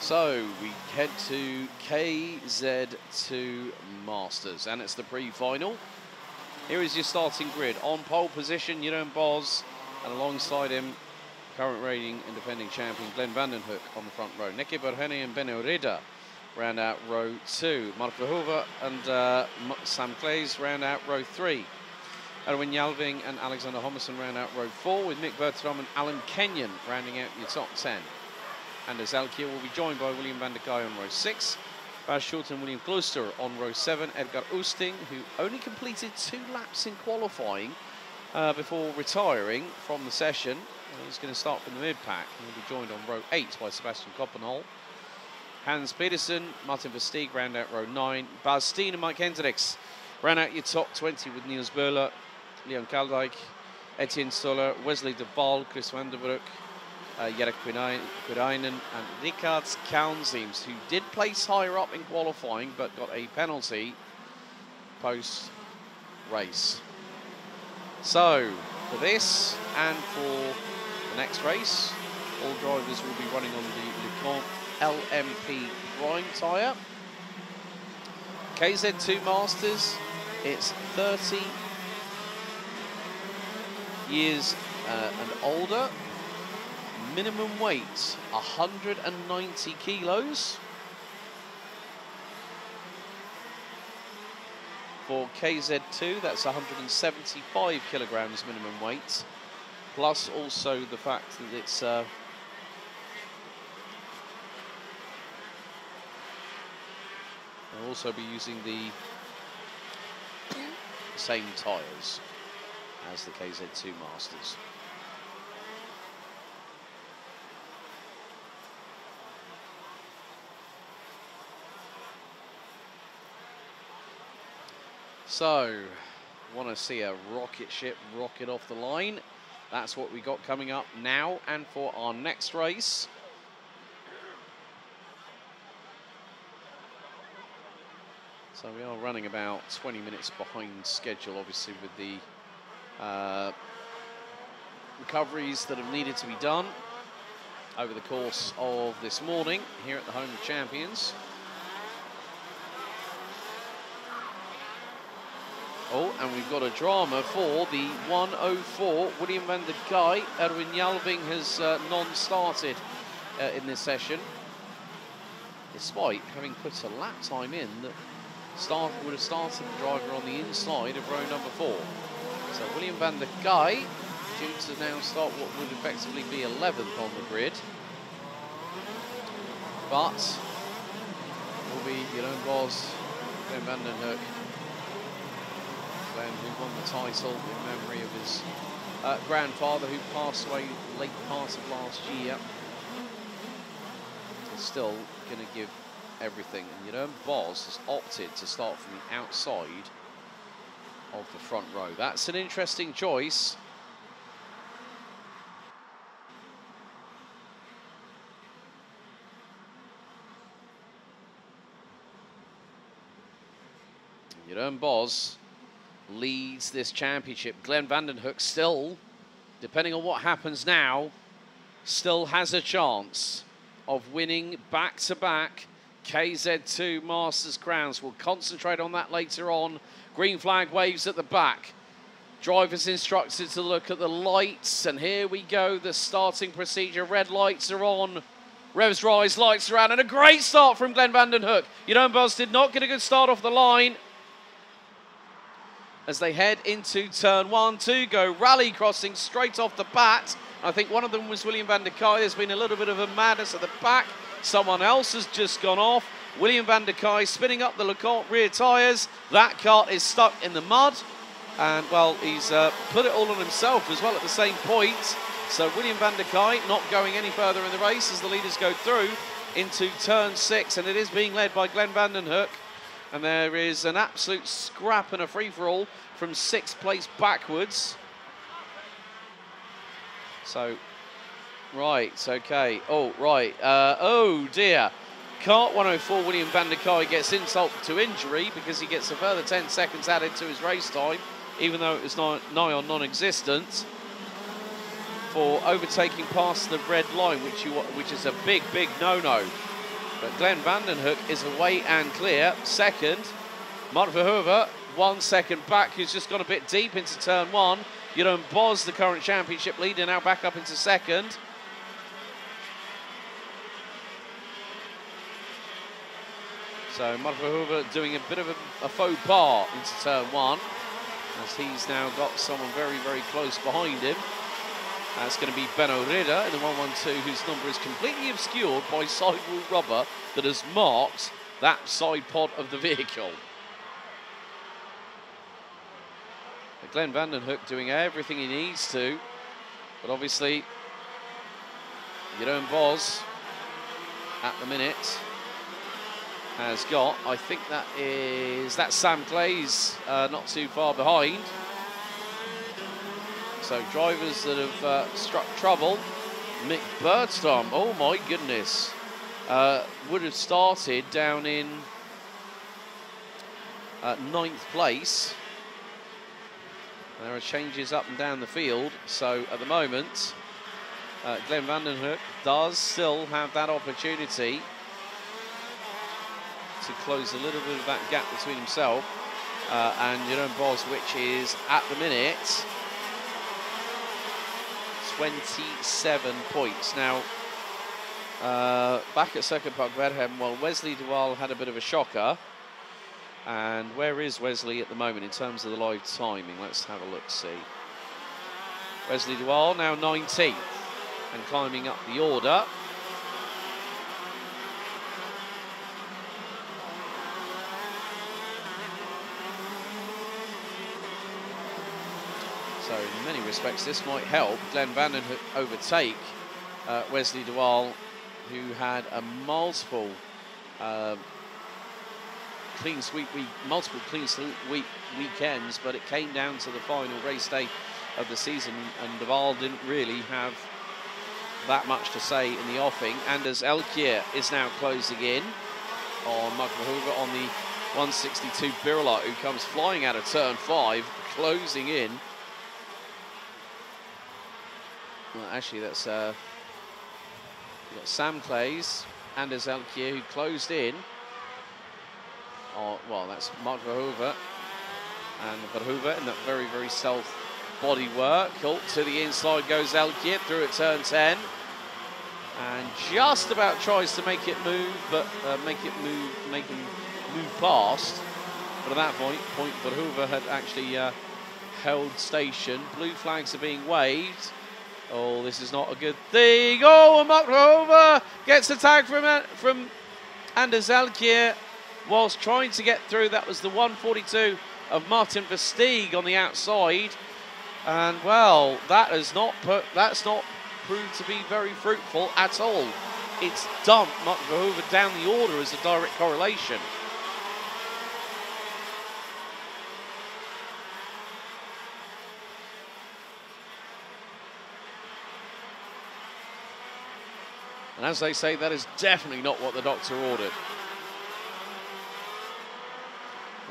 So we head to KZ2 Masters, and it's the pre-final. Here is your starting grid. On pole position, Jeroen Bos, and alongside him, current reigning and defending champion Glenn Vandenhoek on the front row. Nicky Berhene and Benno Ridder round out row 2. Mark Verhoeven and Sam Claes round out row 3. Erwin Jalving and Alexander Homerson round out row 4, with Mick Bertram and Alan Kenyon rounding out your top 10. Anders Elkier will be joined by William van der Kaaij on row 6, Bas Schultz and William Klooster on row 7, Edgar Oosting, who only completed 2 laps in qualifying before retiring from the session. He's going to start from the mid-pack. He'll be joined on row 8 by Sebastian Koppenhol. Hans Pedersen, Martin Versteeg round out row 9, Bas Steen and Mike Hendricks round out your top 20 with Niels Böhler, Leon Kaldijk, Etienne Stoller, Wesley de Waal, Chris van der Broek, Jarek Quirainen and Richard Kaunzims, who did place higher up in qualifying but got a penalty post-race. So, for this and for the next race, all drivers will be running on the LeConte LMP Prime tyre. KZ2 Masters, it's 30 years and older. Minimum weight 190 kilos. For KZ2, that's 175 kilograms minimum weight, plus also the fact that it's they'll also be using the same tyres as the KZ2 Masters. So, want to see a rocket ship rocket off the line. That's what we got coming up now and for our next race. So we are running about 20 minutes behind schedule, obviously, with the recoveries that have needed to be done over the course of this morning here at the home of champions. Oh, and we've got a drama for the 104. William van der Kaaij. Erwin Jalving has non-started in this session, despite having put a lap time in that would have started the driver on the inside of row number 4. So William van der Kaaij due to now start what would effectively be 11th on the grid. But will be Jeroen Bos, Glenn Vandenhoek, who won the title in memory of his grandfather, who passed away late part of last year. He's still going to give everything. And Jeroen Bos has opted to start from the outside of the front row. That's an interesting choice. Jeroen Bos leads this championship. Glenn Vandenhoek still, depending on what happens now, still has a chance of winning back-to-back KZ2 Masters crowns. We'll concentrate on that later on. Green flag waves at the back. Drivers instructed to look at the lights, and here we go, the starting procedure. Red lights are on. Revs rise, lights are out, and a great start from Glenn Vandenhoek. Jeroen Bos did not get a good start off the line. As they head into turn 1, 2, go rally crossing straight off the bat. I think one of them was William van der Kaaij. There's been a little bit of a madness at the back. Someone else has just gone off. William van der Kaaij spinning up the LeConte rear tyres. That kart is stuck in the mud. And, well, he's put it all on himself as well at the same point. So William van der Kaaij not going any further in the race as the leaders go through into turn 6. And it is being led by Glenn Vandenhoek. And there is an absolute scrap and a free-for-all from 6th place backwards. So, right, okay. Oh, right. Oh, dear. Kart 104, William van der Kaaij gets insult to injury because he gets a further 10 seconds added to his race time, even though it was nigh on non-existent, for overtaking past the red line, which is a big, big no-no. But Glenn Vandenhoek is away and clear. Second, Mark Verhoeven, 1 second back, who's just gone a bit deep into turn 1. Jeroen Bos, the current championship leader, now back up into second. So Mark Verhoeven doing a bit of a faux pas into turn 1, as he's now got someone very, very close behind him. That's going to be Benno Ridder in the 112, whose number is completely obscured by sidewall rubber that has marked that side pod of the vehicle. But Glenn Vandenhoek doing everything he needs to, but obviously Jeroen Bos at the minute has got, I think that's Sam Clay's not too far behind. So drivers that have struck trouble. Mick Bergstrom, oh my goodness, would have started down in 9th place. There are changes up and down the field, so at the moment Glenn Vandenhoek does still have that opportunity to close a little bit of that gap between himself and Jeroen Bos, which is at the minute 27 points. Now, back at Circuit Park Wertheim, well, Wesley de Waal had a bit of a shocker. And where is Wesley at the moment in terms of the live timing? Let's have a look, see. Wesley de Waal now 19th and climbing up the order. So in many respects, this might help Glenn Vandenhoek overtake Wesley de Waal, who had a multiple clean sweep weekends, but it came down to the final race day of the season, and de Waal didn't really have that much to say in the offing. Anders Elkier is now closing in on Mark Verhoeven on the 162 Birla, who comes flying out of turn 5, closing in. Well, actually, that's you've got Sam Clays, Anders Elkier, who closed in. Oh, well, that's Mark Verhoeven, and Verhoeven in that very, very stealth body work. Cool. To the inside goes Elkier through at turn 10, and just about tries to make it move, but make him move past. But at that point Verhoeven had actually held station. Blue flags are being waved. Oh, this is not a good thing. Oh, and Mark Verhoeven gets a tag from Anders Elkier whilst trying to get through. That was the 142 of Martin Versteeg on the outside. And, well, that's not proved to be very fruitful at all. It's dumped Mark Verhoeven down the order as a direct correlation. And as they say, that is definitely not what the doctor ordered.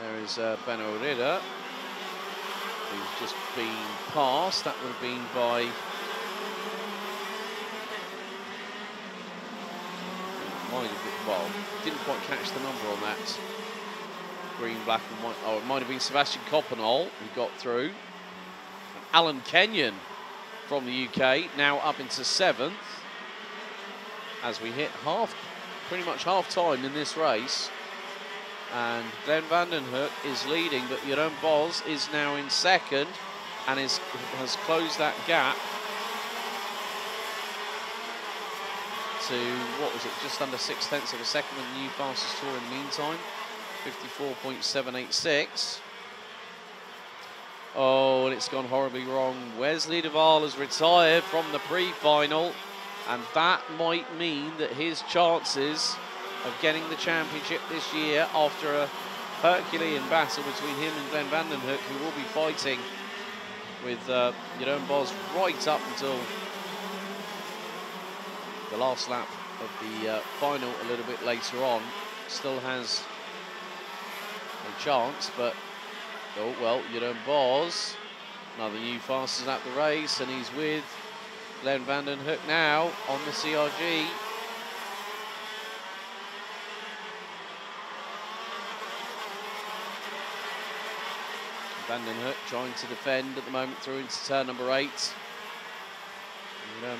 There is Benno Ridder, who's just been passed. That would have been by well, didn't quite catch the number on that. Green, black and white. Oh, it might have been Sebastian Coppenol who got through. And Alan Kenyon from the UK, now up into 7th. As we hit pretty much half time in this race. And Glenn Vandenhoek is leading, but Jeroen Bos is now in 2nd and has closed that gap to, what was it, just under 0.6 of a second with the new fastest tour in the meantime, 54.786. Oh, and it's gone horribly wrong. Wesley de Waal has retired from the pre-final, and that might mean that his chances of getting the championship this year, after a Herculean battle between him and Glenn Vandenhoek, who will be fighting with Jeroen Bos right up until the last lap of the final a little bit later on, still has a chance. But oh well, Jeroen Bos, another new fastest at the race, and he's with Glenn Vandenhoek now on the CRG. Vandenhoek trying to defend at the moment through into turn number 8.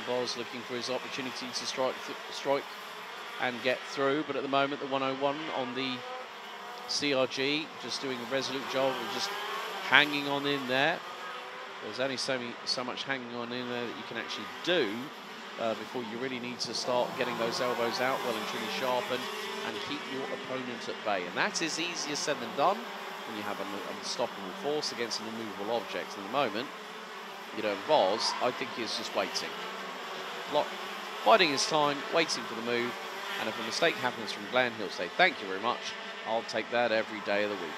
Boz looking for his opportunity to strike and get through, but at the moment the 101 on the CRG just doing a resolute job of just hanging on in there. There's only so much hanging on in there that you can actually do before you really need to start getting those elbows out well and truly sharpened and keep your opponent at bay. And that is easier said than done when you have an unstoppable force against an immovable object. At the moment, Boz, I think he is just waiting. Biding his time, waiting for the move, and if a mistake happens from Glenn, he'll say, thank you very much, I'll take that every day of the week.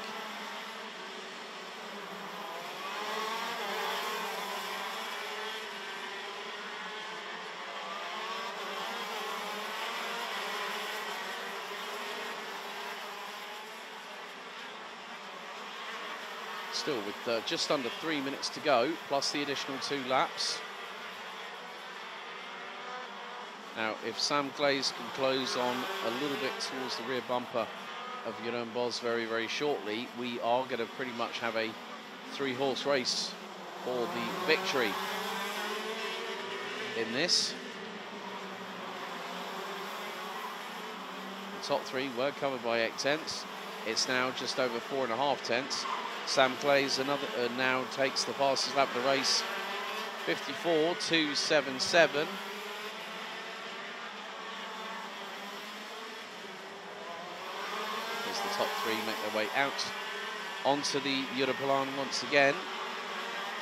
Still with just under 3 minutes to go, plus the additional 2 laps. Now, if Sam Glaze can close on a little bit towards the rear bumper of Jeroen Boz very, very shortly, we are going to pretty much have a 3-horse race for the victory in this. The top 3 were covered by 8 tenths. It's now just over 4.5 tenths. Sam Glaze now takes the fastest lap of the race, 54.277. As the top 3 make their way out onto the Europlan once again.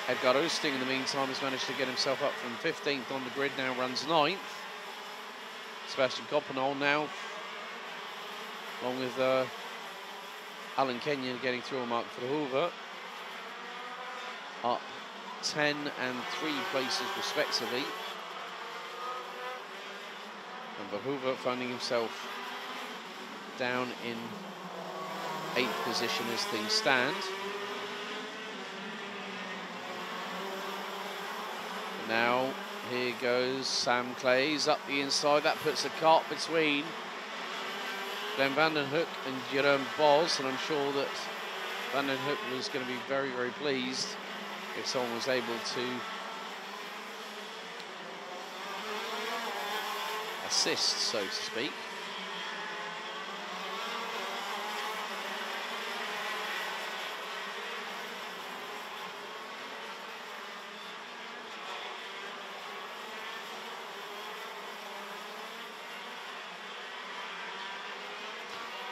Edgar Oosting, in the meantime, has managed to get himself up from 15th on the grid, now runs 9th. Sebastian Coppenol now, along with Alan Kenyon getting through on Mark Verhoeven, up 10 and 3 places respectively. And Verhoeven finding himself down in 8th position as things stand. And now here goes Sam Glaze up the inside. That puts a cart between Glenn Vandenhoek and Jeroen Boz, and I'm sure that Vandenhoek was going to be very, very pleased if someone was able to assist, so to speak.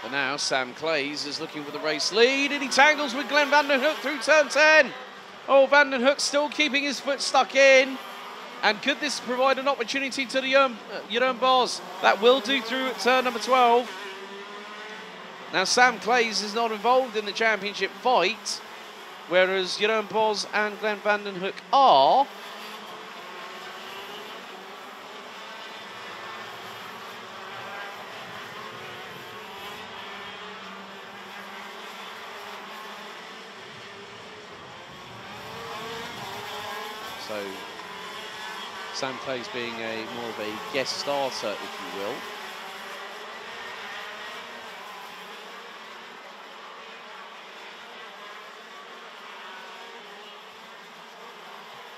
And now Sam Glaze is looking for the race lead, and he tangles with Glenn Vandenhoek through turn 10. Oh, Vandenhoek still keeping his foot stuck in. And could this provide an opportunity to the Jeroen Boz? That will do through at turn number 12. Now Sam Glaze is not involved in the championship fight, whereas Jeroen Boz and Glenn Vandenhoek are. So Sam Glaze being more of a guest starter, if you will.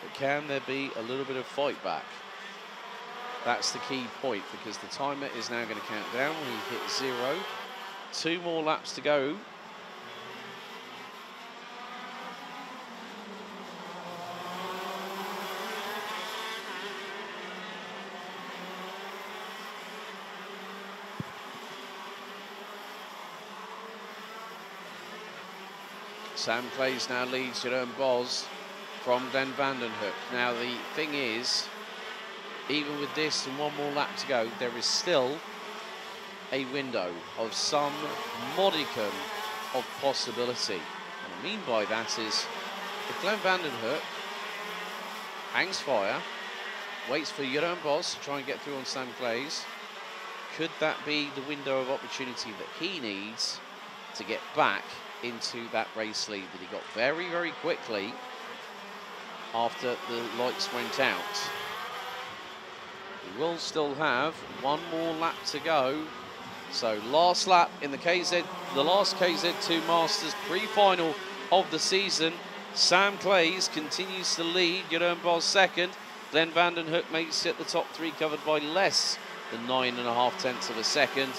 But can there be a little bit of fight back? That's the key point, because the timer is now going to count down. We hit 0. 2 more laps to go. Sam Glaze now leads Jeroen Boz from Glenn Vandenhoek. Now the thing is, even with this and 1 more lap to go, there is still a window of some modicum of possibility. What I mean by that is, if Glenn Vandenhoek hangs fire, waits for Jeroen Boz to try and get through on Sam Glaze, could that be the window of opportunity that he needs to get back into that race lead that he got very, very quickly after the lights went out? We will still have 1 more lap to go. So last lap in the last KZ2 Masters pre-final of the season. Sam Clays continues to lead. Jeroen Bos second. Glenn Vandenhoek makes it the top three, covered by less than 9.5 tenths of a second.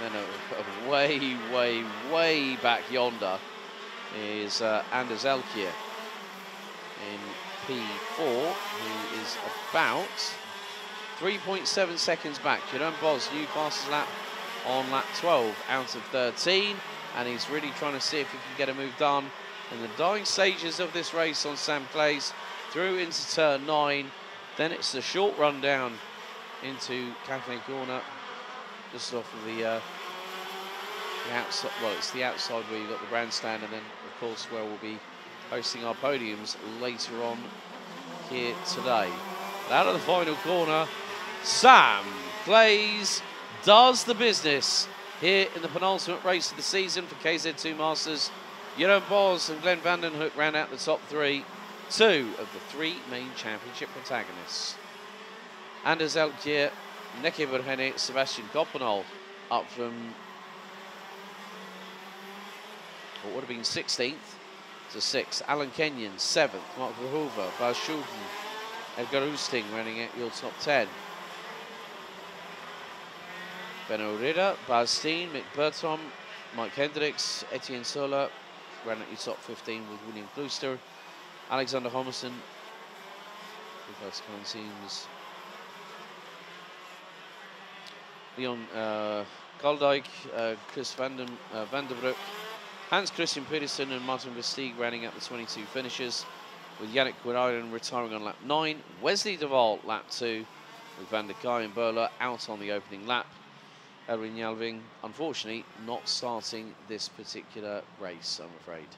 And then way back yonder is Anders Elkier in P4, who is about 3.7 seconds back. Jeroen Bos, new fastest lap on lap 12 out of 13, and he's really trying to see if he can get a move done in the dying stages of this race on Sam Clays, through into turn 9. Then it's the short run down into Cafe Corner, just off of the outside. Well, it's the outside where you've got the grandstand, and then of course where we'll be hosting our podiums later on here today. Out of the final corner, Sam Clays does the business here in the penultimate race of the season for KZ2 Masters. Jeroen Bos and Glenn Vandenhoek round out the top three, two of the three main championship protagonists. Anders Elkier, Neke Verhenne, Sebastian Coppenol up from what would have been 16th to 6th. Alan Kenyon 7th, Mark Verhoeven, Bas Schulten, Edgar Oosting running at your top 10. Benno Ridder, Bas Steen, Mick Bertram, Mike Hendricks, Etienne Sola ran at your top 15 with William Klooster. Alexander Homerson, Lucas Seems, Leon Kaldijk, Chris Vandenbroek, Hans Christian Pedersen and Martin Versteeg running at the 22 finishers, with Yannick Guérin retiring on lap 9. Wesley de Waal lap 2, with Van der Kaaij and Böhler out on the opening lap. Erwin Jalving, unfortunately, not starting this particular race, I'm afraid.